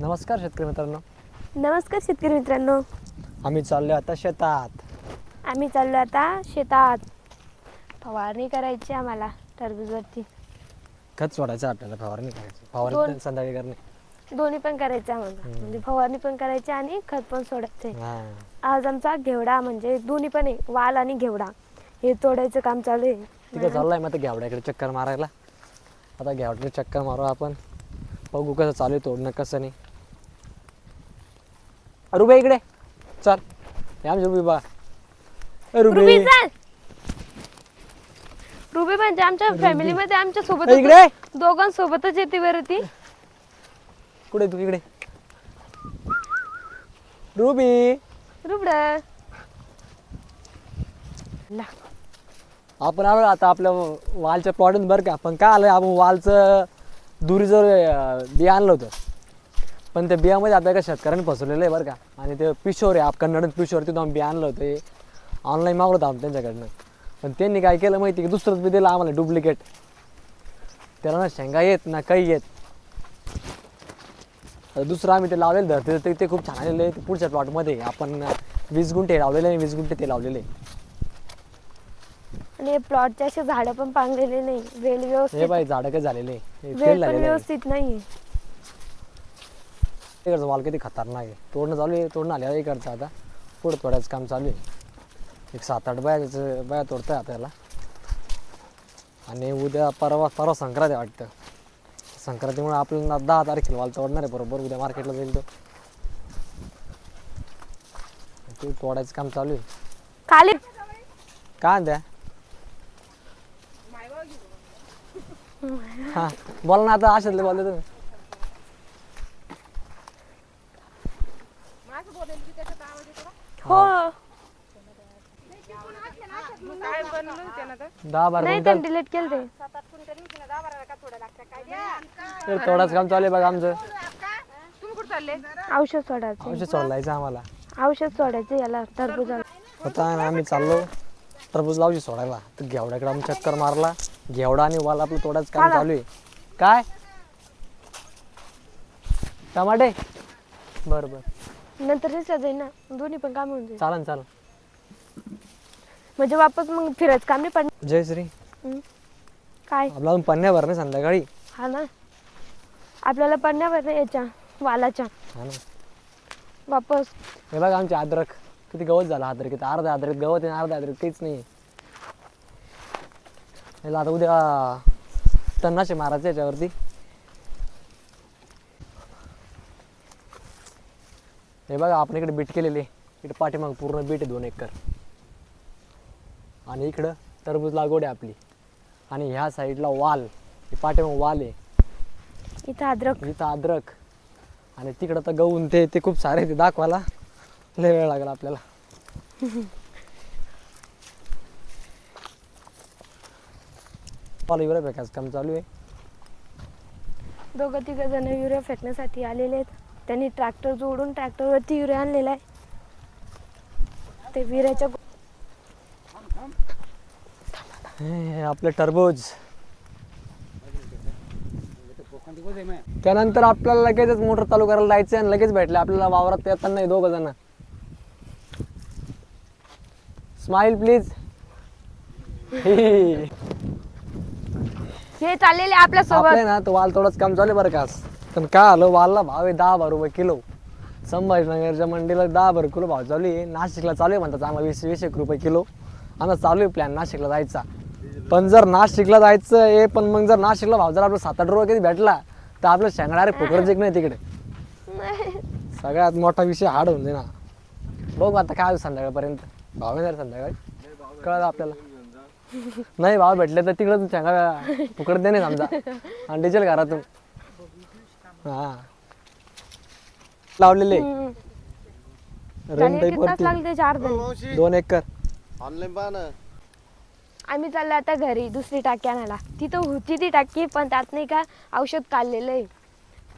नमस्कार शेतकरी मित्रांनो. नमस्कार शेतकरी मित्रांनो. आम्ही चाललो आता शेतात. फवारणी करायची आम्हाला टरबूजवरती. खत सोडायचं आपल्याला, फवारणी करायची. फवारणी संध्याकाळी करणे, दोन्ही पण करायचं आम्हाला. म्हणजे फवारणी पण करायची आणि खत पण सोडायचे. आज आमचा घेवडा म्हणजे दोन्ही पण आहे, वाल आणि घेवडा हे तोडायचं काम चालू आहे. तिकडे चाललाय मग घेवड्याकडे चक्कर मारायला. आता घेवड्याकडे चक्कर मारू आपण, बघू कसं चालू आहे तोडणं कसं नाही. रुबे इकडे चल. आमची रुबी बा. रुबी चल. रुबी म्हणजे आमच्या फॅमिलीमध्ये आमच्या सोबत इकडे दोघांसोबतच येते बरं ती. कुठे तू? इकडे रुबी. रुबड आपण आलो आता आपल्या वालच्या प्लॉटून बरं का. पण काय आलं, आपण वालचं दुरीचं बिया आणलं होतं, पण त्या बियामध्ये आपल्या एका शेतकऱ्याने फसवलेलं आहे बरं का. आणि ते पिशोर आहे, कन्नडून पिशोर, तिथून आम्ही बिया आणलं होतं. हे ऑनलाईन मागवलं होतं आम्ही त्यांच्याकडनं. पण त्यांनी काय केलं माहिती की दुसरंच बी दिलं आम्हाला, डुप्लिकेट. त्याला ना शेंगा येत ना काही येत. दुसरं आम्ही ते लावलेलं धरते ते खूप छान आलेलं आहे. पुढच्या प्लॉटमध्ये आपण 20 गुंठे लावलेले आहे, 20 गुंठे ते लावलेले. आणि प्लॉटचे असे झाडं पण पांगलेले नाही, वेल व्यवस्थित. हे बाई झाडं काय झालेले, वेल पण व्यवस्थित नाही. इकडचं वाल किती खतरनाक आहे. तोडणं चालू आहे, तोडणं आले इकडचं. आता पुढं तोडायचं काम चालू आहे. एक 7-8 बाया तोडताय आता याला. आणि उद्या परवा संक्रांत आहे वाटतं. संक्रांतीमुळे आपल्याला 10 तारखेला वाल तोडणार आहे. बरोबर उद्या मार्केटला जाईल तो. ते तोडायचं काम चालू आहे. खाली काय द्या हा बोला ना आता. अशातले बोलले तुम्ही. हो 10-12 नाही, क्विंटल डिलीट केलं ते. तोडायचं काम चालू आहे बघा आमचं. औषध सोडायचं. औषध सोडायचं आम्हाला. औषध सोडायचं याला टरबूजाला. आता आम्ही चाललो टरबूज लावशी सोडायला. तर घेवड्याकडे आम्ही चक्कर मारला. घेवडा आणि वाल आपलं तोडायचं काम चालू आहे. काय टमाटे? बरं बरं, नंतर दिसला जाईल ना, दोन्ही पण काम होऊन जाईल. चालन. म्हणजे वापस मग फिरायचं काम नाही पडणार. जय श्री. काय आपला पन्न्या भरणे संध्याकाळी. हा ना, आपल्याला पडण्यावर नाही याच्या वालाच्या. हा ना. वापस हे बघा आमची अद्रक किती गवत झालं. अद्रक अर्धा अद्रक गवत आहे, अर्धा अद्रक काहीच नाही. याला आता उद्या तन्नाशे मारायचं याच्यावरती. हे बघा आपण इकडे बीट केलेले. इकडे पाठीमाग पूर्ण बीट आहे 2 एकर. आणि इकडं टरबूज लागवड आहे आपली. आणि ह्या साईडला वाल, पाठीमाग वाल आहे. इथं अद्रक. आणि तिकडं तर गहून ते खूप सारे ते दाखवायला लय वेळ लागला आपल्याला. मला युरिया फेकायचं काम चालू आहे. 2-3 जण युरिया फेकण्यासाठी आलेले आहेत. त्यांनी ट्रॅक्टर जोडून ट्रॅक्टरवरती युरिया आणलेला आहे. ते विऱ्याच्या हे आपलं टरबूज. त्यानंतर आपल्याला लगेचच मोटर चालू करायला जायचं आणि लगेच भेटले आपल्याला वावरात येताना 2 जण. Smile please. हे चाललेले आपल्या सोबत ना तो वाल तोडच काम चालू बरं का. पण काय आलं, वालला भाव आहे 10 रुपये किलो. संभाजीनगरच्या मंडीला 10 किलो भाव चालू आहे. नाशिकला चालू आहे म्हणतात आम्हाला 20 रुपये किलो. आम्हाला चालू आहे प्लॅन नाशिकला जायचा. पण जर नाशिकला जायचं आहे, पण मग जर नाशिकला भाव जर आपला 7-8 रुपये कधी भेटला तर आपलं शेंगणारे फुकट जिंक नाही तिकडे. सगळ्यात मोठा विषय हार्ड होऊन जाईल ना. बघू आता काय संध्याकाळपर्यंत भाव येणार. संध्याकाळी कळलं आपल्याला. नाही भाव भेटले तर तिकडं शेंगा फुकट देणे समजा. आणि डिझेल घरातून हा लावलेले. लागले 4 जण. 2 एकर. ऑनलाईन पहा ना. आम्ही चाललो आता घरी दुसरी टाकी आणायला. तिथं होती ती टाकी, पण त्यात नाही का औषध काढलेलं आहे.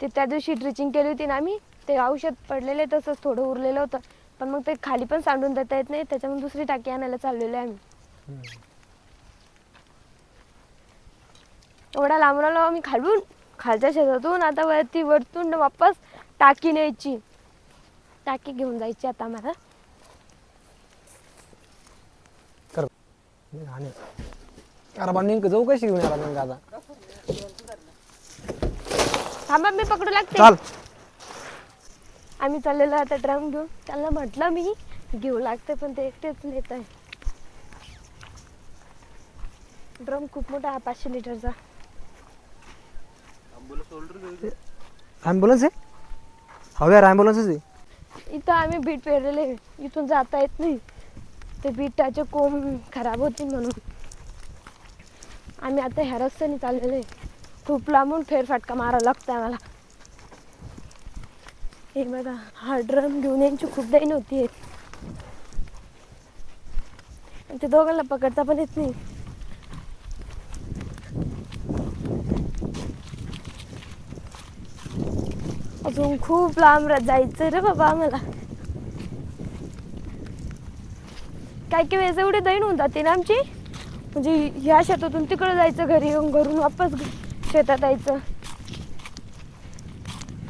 ते त्या दिवशी ड्रिचिंग केली होती ना आम्ही, ते औषध पडलेलं आहे तसंच थोडं उरलेलं होतं. पण मग ते खाली पण सांडून देता येत नाही, त्याच्यामुळे दुसरी टाकी आणायला चाललेलो आहे आम्ही. एवढा लांबून आलो आम्ही खालच्या शेतातून. आता वरतून वापस टाकी न्यायची, टाकी घेऊन जायची आता आम्हाला. कर आणि अरे बा नेमकं जाऊ कशी घेऊन याला नेमकं आता. थांबा मी पकडू लागते. चाल आम्ही चाललेलो आता ड्रम घेऊन. त्यांना म्हटलं मी घेऊ लागते पण ते एकटेच नेत आहे. ड्रम खूप मोठा आहे, 500 लिटरचा. ॲम्ब्युलन्स आहे? हवे यार ॲम्ब्युलन्सच आहे. इथं आम्ही बीट पेरलेले, इथून जाता येत नाही. ते बीटाचे कोंब खराब होतील म्हणून आम्ही आता ह्या रस्त्याने चाललेलो आहे. खूप लांबून फेरफटका मारायला लागतं आम्हाला. हे बघा, हा ड्रम घेऊन यांची खूप दैन होती. ते दोघांना पकडता पण येत नाही. अजून खूप लांब जायचं रे बाबा आम्हाला. काही काही वेळेस एवढी दैन होऊन जाते ना आमची, म्हणजे ह्या शेतातून तिकडे जायचं, घरी येऊन घरून वापस शेतात यायचं.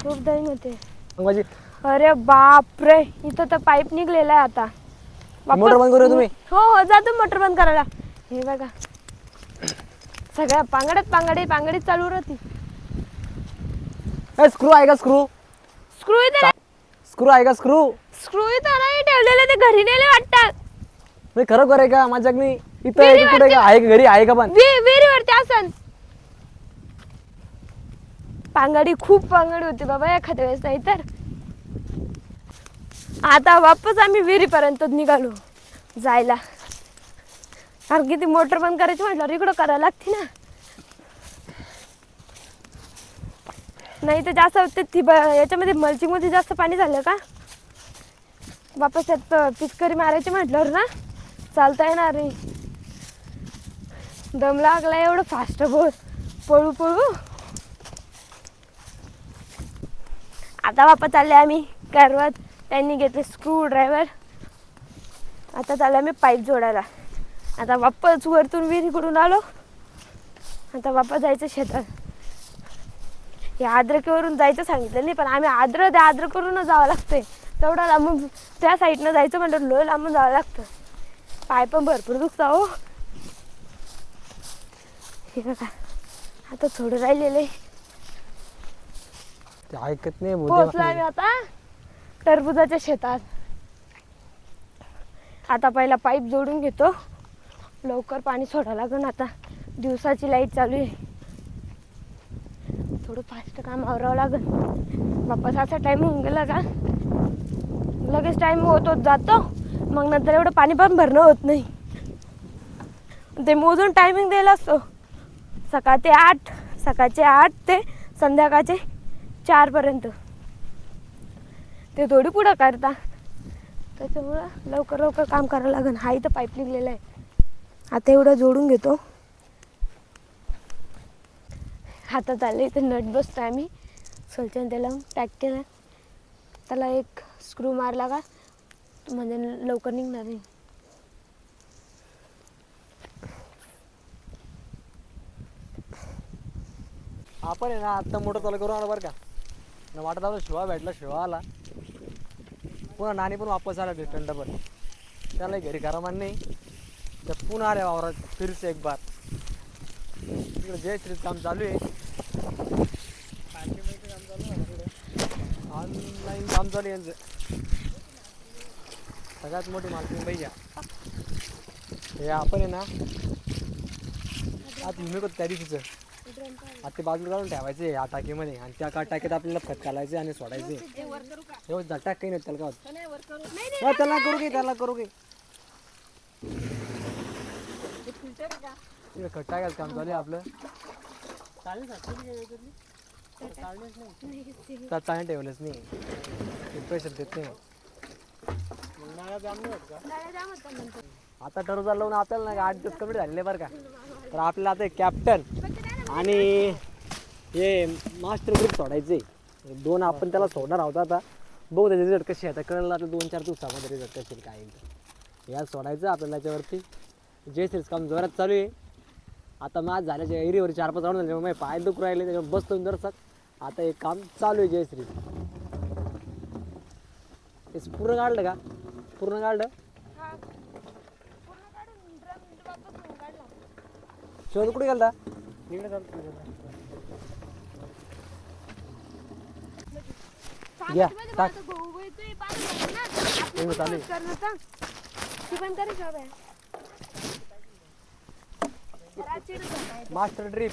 खूप दैन होते. म्हणजे अरे बाप रे, इथं तर पाईप निघलेला आहे आता. मोटर बंद करूया तुम्ही? हो हो, जातो मोटर बंद करायला. हे बघा, सगळ्या पांगडीत चालू राहते. स्क्रू आहे का? स्क्रू स्क्रू इथं स्क्रू आहे का? स्क्रू स्क्रू इथं नाही ठेवलेले, ते घरी नेले वाटतात. मी खरोखर आहे का? माझ्याक नाही इथं आहे का? कुठे का आहे का? घरी आहे का? पण विहिरीवरती असन. पांगडी खूप पांगडी होती बाबा एखाद्या वेळेस. नाही तर आता वापस आम्ही विहिरीपर्यंत निघालो जायला. कारण की ती मोटर बंद करायची म्हटल्यावर इकडं करायला लागते ना. नाही तर जास्त याच्यामध्ये मल्चिंग मध्ये जास्त पाणी झालं का वापस त्यात पिचकरी मारायची म्हटल्यावर ना चालता येणार नाही. दम लागला एवढं फास्ट पळू पळू. आता वापस चालले आम्ही करवत. त्यांनी घेतले स्क्रू ड्रायव्हर. आता चालले आम्ही पाईप जोडायला. आता वापस वरतून विहिरीकडून आलो. आता वापस जायचं शेतात. हे आद्रकीवरून जायचं सांगितलं नाही, पण आम्ही आद्रकवरूनच जावं लागतंय. तेवढं लांबून त्या साईडनं जायचं म्हणलं लोय लांबून जावं लागतं. पाय पण भरपूर दुखता हो. हे बघा, आता थोडं राहिलेलं ते ऐकत नाही. पोहोचलो आम्ही आता टरबुजाच्या शेतात. आता पहिला पाईप जोडून घेतो. लवकर पाणी सोडावं लागेल. आता दिवसाची लाईट चालू आहे. थोडं फास्ट काम आवरावं लागेल. वापस असा टाईम होऊन गेला का लगेच टाईम होत जातो. मग नंतर एवढं पाणी पण भरणं होत नाही. ते मोजून टायमिंग द्यायला असतो. सकाळचे 8 ते संध्याकाळचे 4 पर्यंत. ते थोडी पुढं करता. त्याच्यामुळं लवकर काम करावं लागेल. हा इथं पाईप निघलेला आहे. आता एवढं जोडून घेतो. हातात आले इथे नट बसतोय आम्ही. सलचन त्याला पॅक केलं. त्याला एक स्क्रू मारला का म्हणजे लवकर निघणार नाही. आपण आहे ना आत्ता मोटर चालू करून आला बरं का. वाटत आलो शिवा भेटला, शिवा आला. पुन्हा नाणी पण वापस आला डिस्टंट पण. त्याला घरी करामान नाही. तर पुन्हा आल्या वावरात फिरसे एक बार. इकडे जयश्रीच काम चालू आहे. ऑनलाईन काम चालू आहे यांचं. सगळ्यात मोठी मालकीण बाई घ्या. हे आपण आहे ना आता हिमेक त्या दिवशीचं आता ते बाजूला काढून ठेवायचे या टाकीमध्ये. आणि त्या टाकीत आपल्याला खत घालायचे आणि सोडायचे. एवढं झटाक काही नाही त्याला. का त्याला करू घे खत टाकायचं काम चालू आहे आपलं. त्यात चांगलं ठेवलंच नाही. प्रेशर देत नाही. आता टरबूज लावून आपल्याला ना 8 दिवस कम्प्लीट झालेले बरं का. तर आपल्याला आता कॅप्टन आणि हे मास्टर ग्रुप सोडायचे. 2 आपण त्याला सोडणार आहोत. आता बघू त्याचे रिझल्ट कसे आता कळलं. आता 2-4 दिवसामध्ये रिझल्ट कसे काय येईल. या सोडायचं आपल्याला याच्यावरती. जयश्रीच काम जोरात चालू आहे. आता मॅच झाल्याच्या एरीवर 4-5 राऊंड झाले. मग पाय दुख राहिले त्याच्यावर बसतो दर्शक. आता एक काम चालू आहे जयश्री. तेच पूर्ण काढलं का? पूर्ण काढलं? शोध कुठे गेलता? या, टाक. एवढं चालू आहे. Master drip.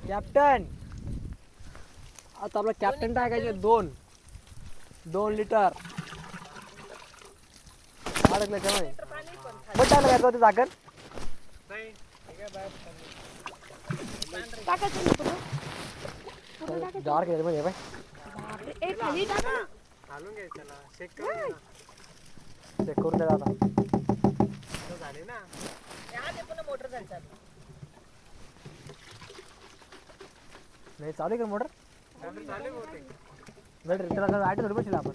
कॅप्टन आता आपला कॅप्टन टाकायचे 2 लिटर अडकलं त्यामुळे बट टाकलं काय ते झाकण डार्क आहे म्हणजे बाय चेक करून द्या आता नाही चालू का मोटर बॅटरी त्याला आठ थोडी बसला आपण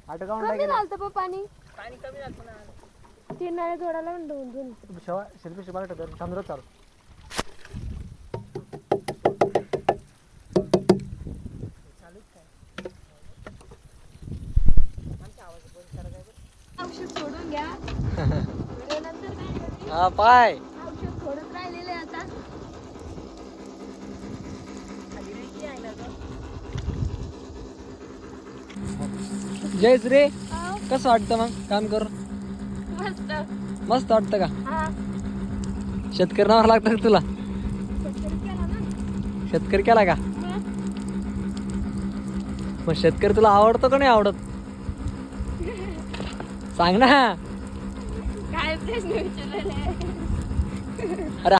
आठ काउंट कमी लागेल झालं पण पाणी 3 नाळे जोडायला दोन शिल्पी बागट समजत चालू औषध सोडून घ्या नंतर काय हा पाय औषध सोडत राहिलेले आता जय श्री कसं वाटतं मग काम करून मस्त मस्त वाटतं का हा शेतकरी नावावर लागतं का तुला शेतकरी केला ना शेतकरी केला का मग शेतकरी तुला आवडतो का नाही आवडत सांग ना काय प्रश्न विचारलेला आहे अरे